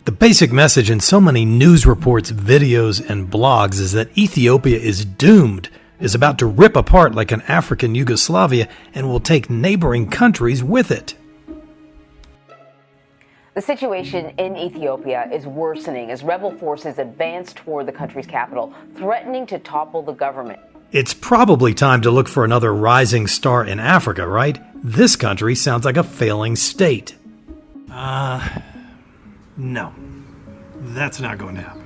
The basic message in so many news reports, videos, and blogs is that Ethiopia is doomed, is about to rip apart like an African Yugoslavia, and will take neighboring countries with it. The situation in Ethiopia is worsening as rebel forces advance toward the country's capital, threatening to topple the government. It's probably time to look for another rising star in Africa, right? This country sounds like a failing state. No. That's not going to happen.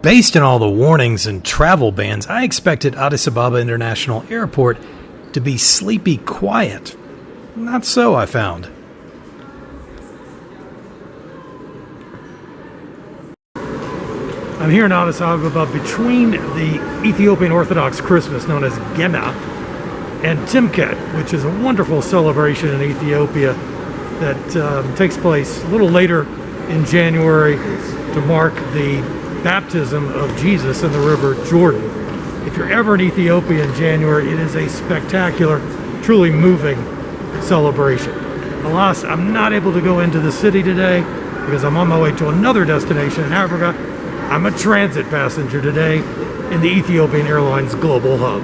Based on all the warnings and travel bans, I expected Addis Ababa International Airport to be sleepy quiet. Not so, I found. I'm here in Addis Ababa between the Ethiopian Orthodox Christmas known as Gema and Timket, which is a wonderful celebration in Ethiopia that takes place a little later in January to mark the baptism of Jesus in the River Jordan. If you're ever in Ethiopia in January, it is a spectacular, truly moving celebration. Alas, I'm not able to go into the city today because I'm on my way to another destination in Africa. I'm a transit passenger today in the Ethiopian Airlines global hub.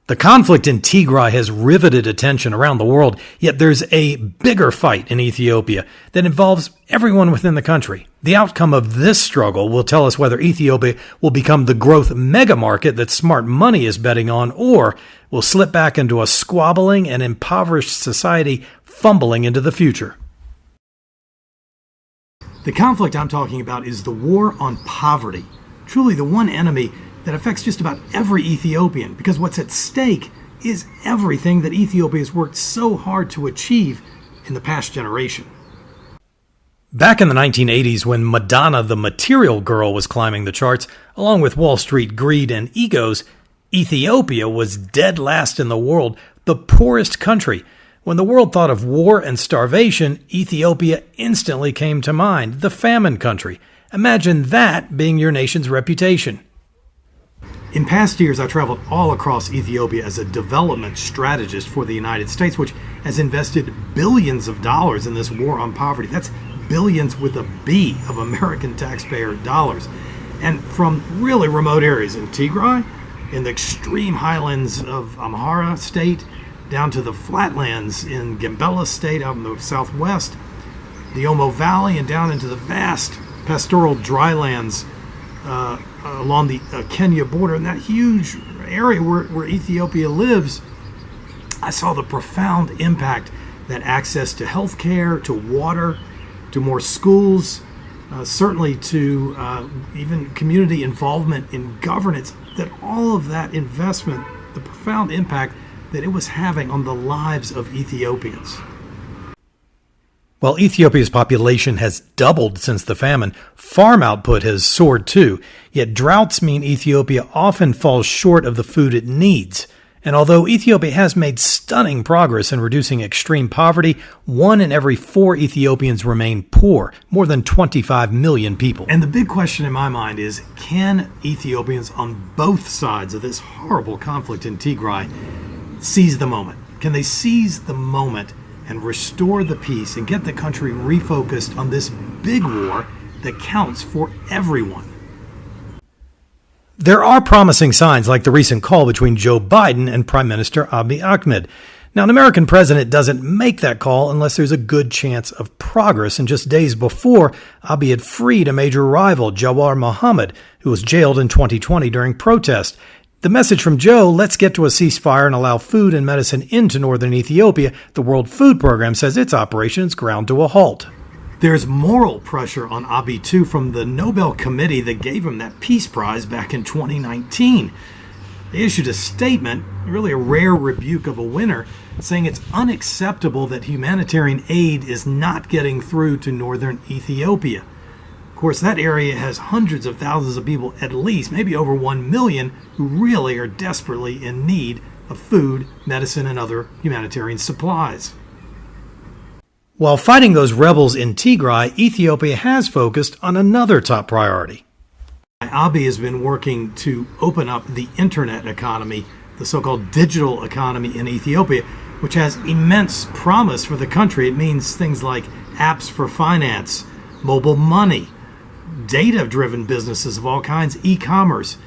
The conflict in Tigray has riveted attention around the world, yet there's a bigger fight in Ethiopia that involves everyone within the country. The outcome of this struggle will tell us whether Ethiopia will become the growth mega market that smart money is betting on, or will slip back into a squabbling and impoverished society fumbling into the future. The conflict I'm talking about is the war on poverty, truly the one enemy that affects just about every Ethiopian, because what's at stake is everything that Ethiopia has worked so hard to achieve in the past generation. Back in the 1980s, when Madonna the Material Girl was climbing the charts, along with Wall Street greed and egos, Ethiopia was dead last in the world, the poorest country. When the world thought of war and starvation, Ethiopia instantly came to mind, the famine country. Imagine that being your nation's reputation. In past years, I traveled all across Ethiopia as a development strategist for the United States, which has invested billions of dollars in this war on poverty. That's billions with a B of American taxpayer dollars. And from really remote areas in Tigray, in the extreme highlands of Amhara state, down to the flatlands in Gambela state out in the southwest, the Omo Valley, and down into the vast pastoral drylands along the Kenya border, and that huge area where Ethiopia lives. I saw the profound impact that access to health care, to water, to more schools, certainly to even community involvement in governance, that all of that investment, the profound impact that it was having on the lives of Ethiopians. While Ethiopia's population has doubled since the famine, farm output has soared too, yet droughts mean Ethiopia often falls short of the food it needs. And although Ethiopia has made stunning progress in reducing extreme poverty, 1 in every 4 Ethiopians remain poor, more than 25 million people. And the big question in my mind is, can Ethiopians on both sides of this horrible conflict in Tigray seize the moment? Can they seize the moment and restore the peace and get the country refocused on this big war that counts for everyone? There are promising signs like the recent call between Joe Biden and Prime Minister Abiy Ahmed. Now, an American president doesn't make that call unless there's a good chance of progress, and just days before, Abiy had freed a major rival, Jawar Mohammed, who was jailed in 2020 during protest. The message from Joe, let's get to a ceasefire and allow food and medicine into northern Ethiopia. The World Food Program says its operation is ground to a halt. There's moral pressure on Abiy, too, from the Nobel Committee that gave him that Peace Prize back in 2019. They issued a statement, really a rare rebuke of a winner, saying it's unacceptable that humanitarian aid is not getting through to northern Ethiopia. Of course, that area has hundreds of thousands of people, at least, maybe over 1 million, who really are desperately in need of food, medicine, and other humanitarian supplies. While fighting those rebels in Tigray, Ethiopia has focused on another top priority. Abiy has been working to open up the internet economy, the so-called digital economy in Ethiopia, which has immense promise for the country. It means things like apps for finance, mobile money, data-driven businesses of all kinds, e-commerce.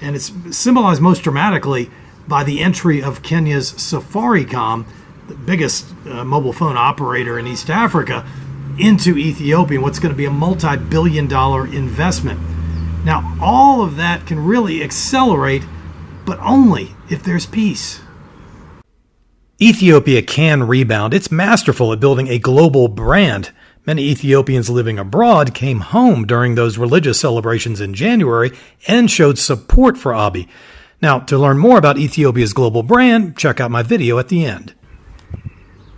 And it's symbolized most dramatically by the entry of Kenya's Safaricom, the biggest mobile phone operator in East Africa, into Ethiopia, what's going to be a multi-billion-dollar investment. Now, all of that can really accelerate, but only if there's peace. Ethiopia can rebound. It's masterful at building a global brand. Many Ethiopians living abroad came home during those religious celebrations in January and showed support for Abiy. Now, to learn more about Ethiopia's global brand, check out my video at the end.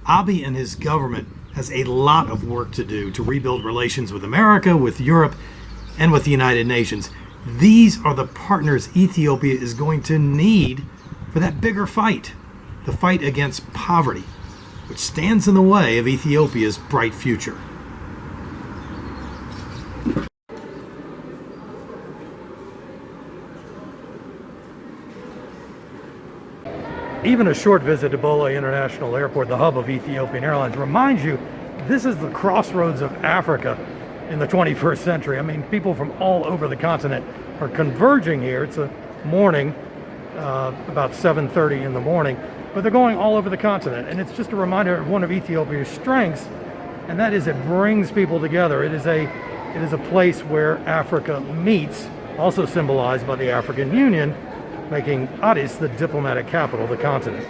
Abiy and his government has a lot of work to do to rebuild relations with America, with Europe, and with the United Nations. These are the partners Ethiopia is going to need for that bigger fight, the fight against poverty, which stands in the way of Ethiopia's bright future. Even a short visit to Bola International Airport, the hub of Ethiopian Airlines, reminds you this is the crossroads of Africa in the 21st century. I mean, people from all over the continent are converging here. It's a morning, about 7:30 in the morning, but they're going all over the continent. And it's just a reminder of one of Ethiopia's strengths, and that is it brings people together. It is a place where Africa meets, also symbolized by the African Union, making Addis the diplomatic capital of the continent.